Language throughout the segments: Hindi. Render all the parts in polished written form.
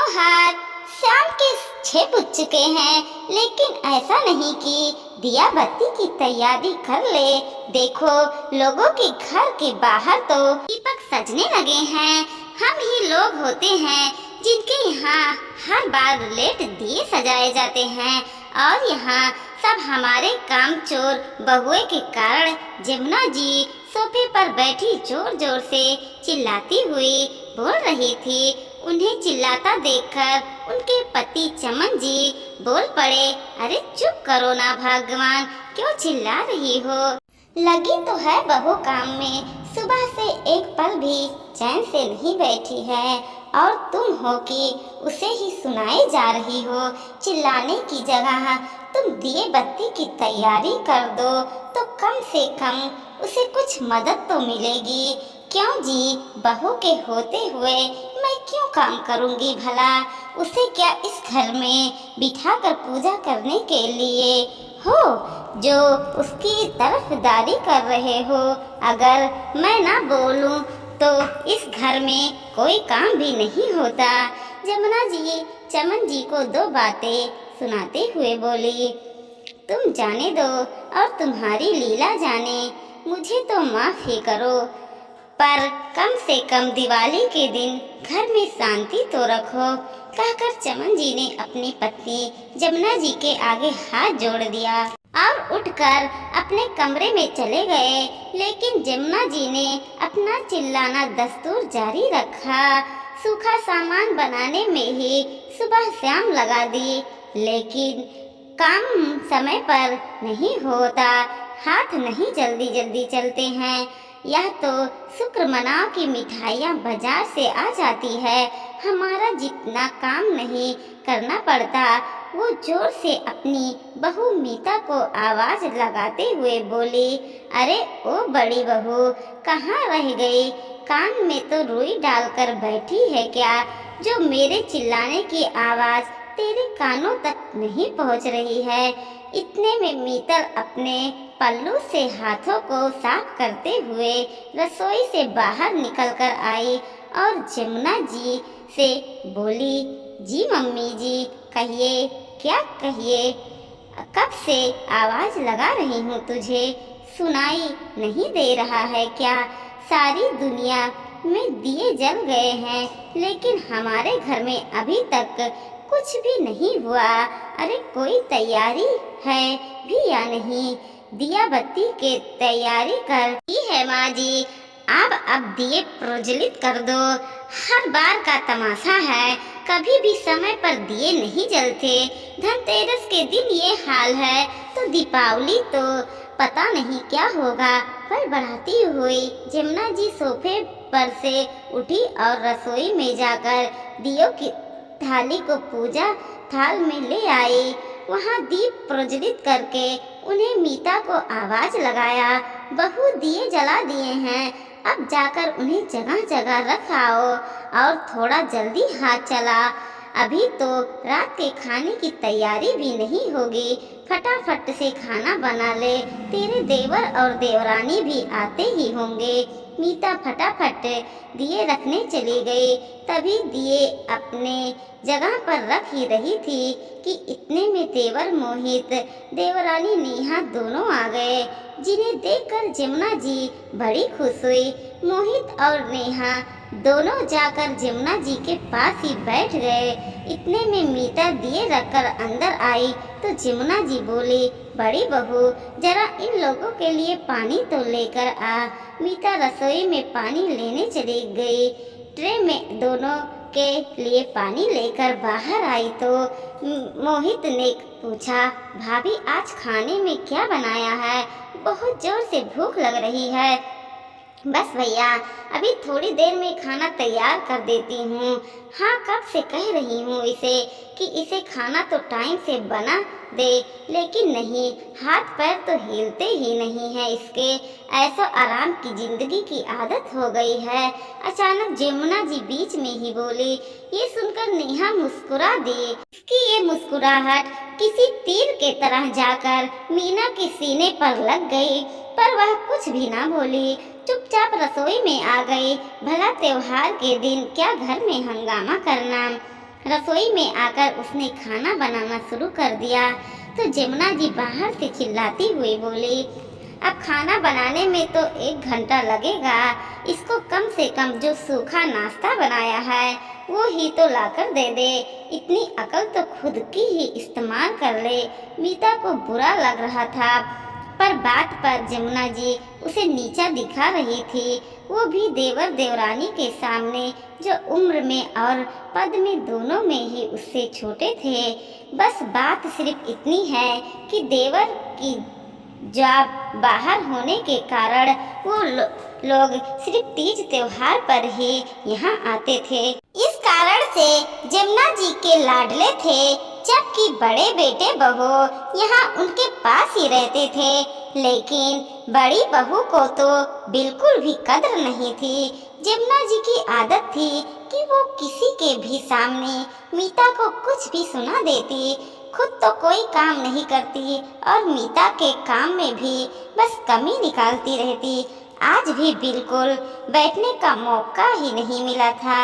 त्योहार शाम के 6 बज चुके हैं, लेकिन ऐसा नहीं कि दिया बत्ती की तैयारी कर ले। देखो, लोगों के घर के बाहर तो दीपक सजने लगे हैं। हम ही लोग होते हैं जिनके यहाँ हर बार लेट दिए सजाए जाते हैं, और यहाँ सब हमारे कामचोर बहुए के कारण जमुना जी सोफे पर बैठी जोर जोर से चिल्लाती हुई बोल रही थी। उन्हें चिल्लाता देखकर उनके पति चमन जी बोल पड़े, अरे चुप करो ना भगवान, क्यों चिल्ला रही हो? लगी तो है बहू काम में, सुबह से एक पल भी चैन से नहीं बैठी है, और तुम हो कि उसे ही सुनाए जा रही हो। चिल्लाने की जगह तुम दिए बत्ती की तैयारी कर दो तो कम से कम उसे कुछ मदद तो मिलेगी। क्यों जी, बहू के होते हुए मैं क्यों काम करूंगी भला? उसे क्या इस घर में बिठाकर पूजा करने के लिए हो जो उसकी तरफदारी कर रहे हो? अगर मैं ना बोलूं तो इस घर में कोई काम भी नहीं होता। जमुना जी चमन जी को 2 बातें सुनाते हुए बोली, तुम जाने दो और तुम्हारी लीला जाने, मुझे तो माफ ही करो, पर कम से कम दिवाली के दिन घर में शांति तो रखो। कहकर चमन जी ने अपनी पत्नी जमुना जी के आगे हाथ जोड़ दिया और उठकर अपने कमरे में चले गए। लेकिन जमुना जी ने अपना चिल्लाना दस्तूर जारी रखा। सूखा सामान बनाने में ही सुबह शाम लगा दी, लेकिन काम समय पर नहीं होता, हाथ नहीं जल्दी जल्दी चलते हैं। यह तो शुक्र मनाओ की मिठाइयाँ बाजार से आ जाती है, हमारा जितना काम नहीं करना पड़ता। वो जोर से अपनी बहू मीता को आवाज लगाते हुए बोली, अरे ओ बड़ी बहू, कहाँ रह गई? कान में तो रुई डालकर बैठी है क्या, जो मेरे चिल्लाने की आवाज तेरे कानों तक नहीं पहुँच रही है? इतने में मीतल अपने पल्लू से हाथों को साफ करते हुए रसोई से बाहर निकलकर आई और जमुना जी से बोली, जी मम्मी जी, कहिए, क्या कहिए? कब से आवाज लगा रही हूँ, तुझे सुनाई नहीं दे रहा है क्या? सारी दुनिया में दिए जल गए हैं, लेकिन हमारे घर में अभी तक कुछ भी नहीं हुआ। अरे कोई तैयारी है भी या नहीं? दिया बत्ती के तैयारी कर दी है माँ जी, अब दिए प्रज्वलित कर दो। हर बार का तमाशा है, कभी भी समय पर दिए नहीं जलते। धनतेरस के दिन ये हाल है तो दीपावली तो पता नहीं क्या होगा। पर बढ़ाती हुई जमुना जी सोफे पर से उठी और रसोई में जाकर दियों की थाली को पूजा थाल में ले आई। वहाँ दीप प्रज्वलित करके उन्हें मीता को आवाज लगाया, बहू दिए जला दिए हैं, अब जाकर उन्हें जगह जगह रख आओ और थोड़ा जल्दी हाथ चला, अभी तो रात के खाने की तैयारी भी नहीं होगी। फटाफट से खाना बना ले, तेरे देवर और देवरानी भी आते ही होंगे। मीता फटाफट दिए रखने चली गई। तभी दिए अपने जगह पर रख ही रही थी कि इतने में देवर मोहित, देवरानी नेहा दोनों आ गए, जिन्हें देखकर जमुना जी बड़ी खुश हुई। मोहित और नेहा दोनों जाकर जमुना जी के पास ही बैठ गए। इतने में मीता दिए रखकर अंदर आई तो जमुना जी बोली, बड़ी बहू, जरा इन लोगों के लिए पानी तो लेकर आ। मीता रसोई में पानी लेने चली गई। ट्रे में दोनों के लिए पानी लेकर बाहर आई तो मोहित ने पूछा, भाभी आज खाने में क्या बनाया है? बहुत जोर से भूख लग रही है। बस भैया, अभी थोड़ी देर में खाना तैयार कर देती हूँ। हाँ, कब से कह रही हूँ इसे कि इसे खाना तो टाइम से बना दे, लेकिन नहीं, हाथ पैर तो हिलते ही नहीं है इसके। ऐसा आराम की जिंदगी की आदत हो गई है। अचानक जमुना जी बीच में ही बोली। ये सुनकर नेहा मुस्कुरा दी। इसकी ये मुस्कुराहट किसी तीर के तरह जाकर मीना के सीने पर लग गई, पर वह कुछ भी ना बोली, चुपचाप रसोई में आ गई। भला त्योहार के दिन क्या घर में हंगामा करना? रसोई में आकर उसने खाना बनाना शुरू कर दिया तो जमुना जी बाहर से चिल्लाती हुई बोली, अब खाना बनाने में तो 1 घंटा लगेगा, इसको कम से कम जो सूखा नाश्ता बनाया है वो ही तो लाकर दे दे, इतनी अकल तो खुद की ही इस्तेमाल कर ले। मीता को बुरा लग रहा था पर बात पर जमुना जी उसे नीचा दिखा रही थी, वो भी देवर देवरानी के सामने जो उम्र में और पद में दोनों में ही उससे छोटे थे। बस बात सिर्फ इतनी है कि देवर की जॉब बाहर होने के कारण वो लोग सिर्फ तीज त्योहार पर ही यहाँ आते थे। इस कारण से जमुना जी के लाडले थे, जबकि बड़े बेटे बहू यहाँ उनके पास ही रहते थे। लेकिन बड़ी बहू को तो बिल्कुल भी कद्र नहीं थी। जमुना जी की आदत थी कि वो किसी के भी सामने मीता को कुछ भी सुना देती, खुद तो कोई काम नहीं करती और मीता के काम में भी बस कमी निकालती रहती। आज भी बिल्कुल बैठने का मौका ही नहीं मिला था,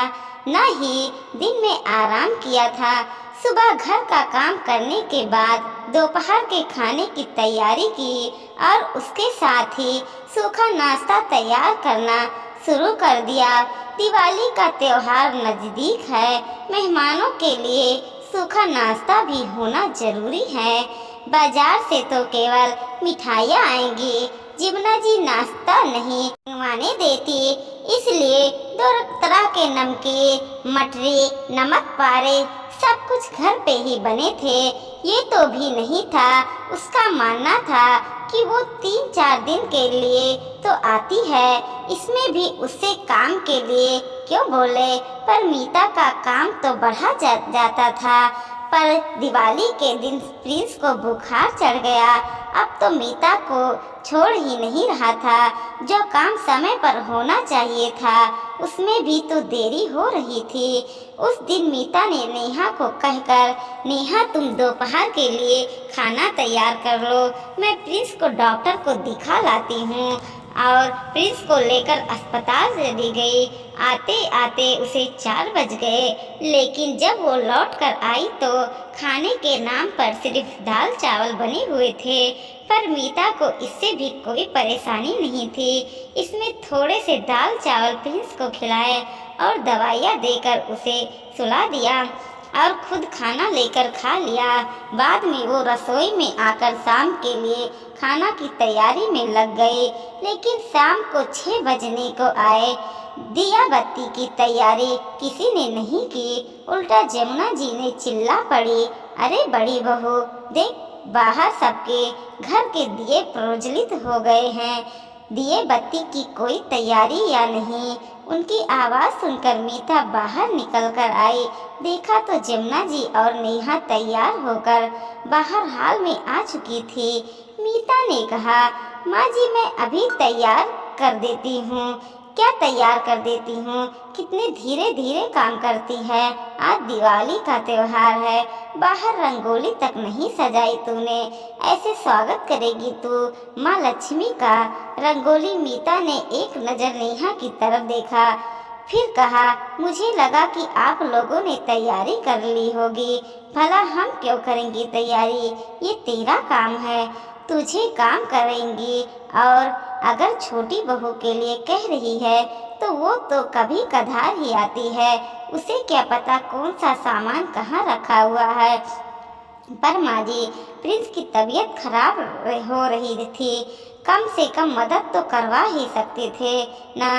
न ही दिन में आराम किया था। सुबह घर का काम करने के बाद दोपहर के खाने की तैयारी की और उसके साथ ही सूखा नाश्ता तैयार करना शुरू कर दिया। दिवाली का त्योहार नजदीक है, मेहमानों के लिए सूखा नाश्ता भी होना जरूरी है। बाजार से तो केवल मिठाइयाँ आएंगी, जमुना जी नाश्ता नहीं मंगवाने देती, इसलिए 2 तरह के नमकीन, मठरी, नमक पारे सब कुछ घर पे ही बने थे। ये तो भी नहीं था, उसका मानना था कि वो 3-4 दिन के लिए तो आती है, इसमें भी उससे काम के लिए क्यों बोले। पर मीता का काम तो बढ़ा जाता था। पर दिवाली के दिन प्रिंस को बुखार चढ़ गया, अब तो मीता को छोड़ ही नहीं रहा था। जो काम समय पर होना चाहिए था उसमें भी तो देरी हो रही थी। उस दिन मीता ने नेहा को कहकर, नेहा तुम दोपहर के लिए खाना तैयार कर लो, मैं प्रिंस को डॉक्टर को दिखा लाती हूँ। और प्रिंस को लेकर अस्पताल चली गई। आते आते उसे 4 बज गए, लेकिन जब वो लौट कर आई तो खाने के नाम पर सिर्फ दाल चावल बने हुए थे। पर मीता को इससे भी कोई परेशानी नहीं थी। इसमें थोड़े से दाल चावल प्रिंस को खिलाए और दवाइयाँ देकर उसे सुला दिया और खुद खाना लेकर खा लिया। बाद में वो रसोई में आकर शाम के लिए खाना की तैयारी में लग गए, लेकिन शाम को 6 बजने को आए। दिया बत्ती की तैयारी किसी ने नहीं की, उल्टा जमुना जी ने चिल्ला पड़ी, अरे बड़ी बहू देख, बाहर सबके घर के दिए प्रज्वलित हो गए हैं, दिए बत्ती की कोई तैयारी या नहीं। उनकी आवाज़ सुनकर मीता बाहर निकल कर आई। देखा तो जमुना जी और नेहा तैयार होकर बाहर हाल में आ चुकी थी। मीता ने कहा, माँ जी मैं अभी तैयार कर देती हूँ। क्या तैयार कर देती हूँ, कितने धीरे धीरे काम करती है। आज दिवाली का त्योहार है, बाहर रंगोली तक नहीं सजाई तूने, ऐसे स्वागत करेगी तू माँ लक्ष्मी का। रंगोली मीता ने एक नज़र नेहा की तरफ देखा, फिर कहा, मुझे लगा कि आप लोगों ने तैयारी कर ली होगी। भला हम क्यों करेंगी तैयारी, ये तेरा काम है, तुझे काम करेंगी। और अगर छोटी बहू के लिए कह रही है तो वो तो कभी कधार ही आती है, उसे क्या पता कौन सा सामान कहाँ रखा हुआ है। पर माँ जी, प्रिंस की तबीयत खराब हो रही थी, कम से कम मदद तो करवा ही सकते थे ना।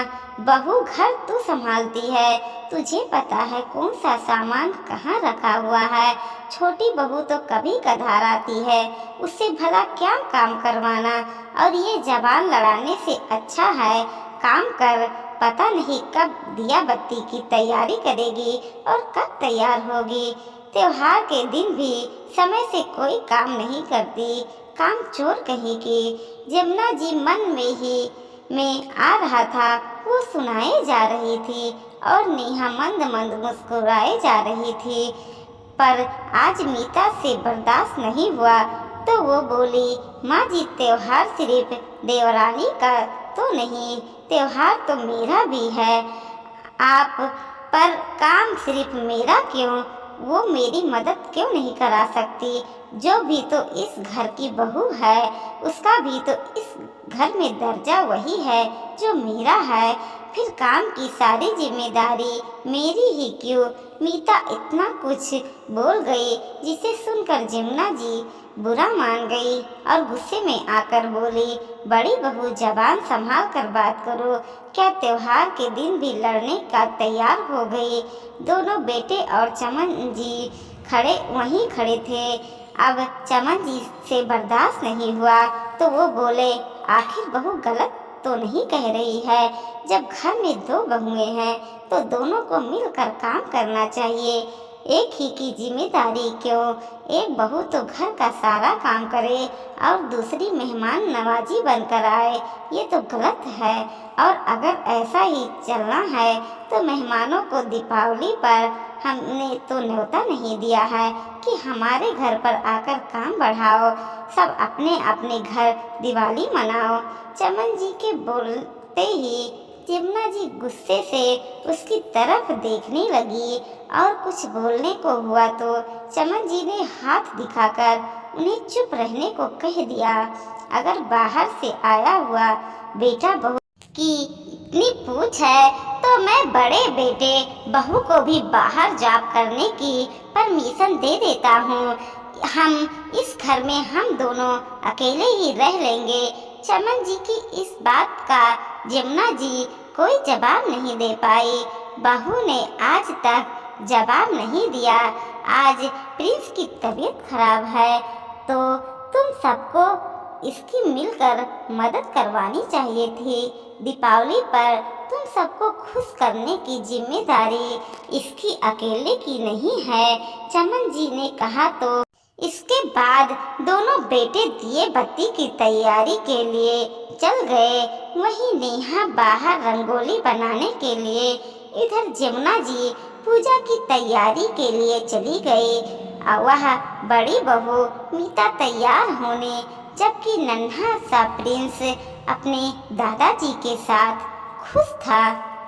बहू घर तू संभालती है, तुझे पता है कौन सा सामान कहाँ रखा हुआ है। छोटी बहू तो कभी कधार आती है, उससे भला क्या काम करवाना। और ये जबान लड़ाने से अच्छा है काम कर, पता नहीं कब दिया बत्ती की तैयारी करेगी और कब तैयार होगी। त्योहार के दिन भी समय से कोई काम नहीं करती, काम चोर कहेगी। जमुना जी मन में आ रहा था, वो सुनाए जा रही थी और नेहा मंद मंद मुस्कुराए जा रही थी। पर आज मीता से बर्दाश्त नहीं हुआ तो वो बोली, माँ जी त्योहार सिर्फ देवरानी का तो नहीं, त्योहार तो मेरा भी है। आप पर काम सिर्फ मेरा क्यों, वो मेरी मदद क्यों नहीं करा सकती? जो भी तो इस घर की बहू है, उसका भी तो इस घर में दर्जा वही है जो मेरा है। फिर काम की सारी जिम्मेदारी मेरी ही क्यों? मीता इतना कुछ बोल गई जिसे सुनकर जमुना जी बुरा मान गई और गुस्से में आकर बोली, बड़ी बहू जबान संभाल कर बात करो। क्या त्योहार के दिन भी लड़ने का तैयार हो गई? दोनों बेटे और चमन जी वहीं खड़े थे। अब चमन जी से बर्दाश्त नहीं हुआ तो वो बोले, आखिर बहू गलत तो नहीं कह रही है? जब घर में दो बहुएं हैं तो दोनों को मिलकर काम करना चाहिए। एक ही की जिम्मेदारी क्यों? एक बहू तो घर का सारा काम करे और दूसरी मेहमान नवाजी बनकर आए, ये तो गलत है। और अगर ऐसा ही चलना है तो मेहमानों को दीपावली पर हमने तो न्योता नहीं दिया है कि हमारे घर पर आकर काम बढ़ाओ। सब अपने अपने घर दिवाली मनाओ। चमन जी के बोलते ही जमुना जी गुस्से से उसकी तरफ देखने लगी और कुछ बोलने को हुआ तो चमन जी ने हाथ दिखाकर उन्हें चुप रहने को कह दिया। अगर बाहर से आया हुआ बेटा बहू की इतनी पूछ है तो मैं बड़े बेटे बहू को भी बाहर जॉब करने की परमिशन दे देता हूँ। हम इस घर में हम दोनों अकेले ही रह लेंगे। चमन जी की इस बात का जमुना जी कोई जवाब नहीं दे पाई। बहू ने आज तक जवाब नहीं दिया। आज प्रिंस की तबीयत खराब है तो तुम सबको इसकी मिलकर मदद करवानी चाहिए थी। दीपावली पर तुम सबको खुश करने की जिम्मेदारी इसकी अकेले की नहीं है, चमन जी ने कहा तो इसके बाद दोनों बेटे दिए बत्ती की तैयारी के लिए चल गए। वहीं नेहा बाहर रंगोली बनाने के लिए, इधर जमुना जी पूजा की तैयारी के लिए चली गई। वह बड़ी बहू मीता तैयार होने, जबकि नन्हा सा प्रिंस अपने दादाजी के साथ खुश था।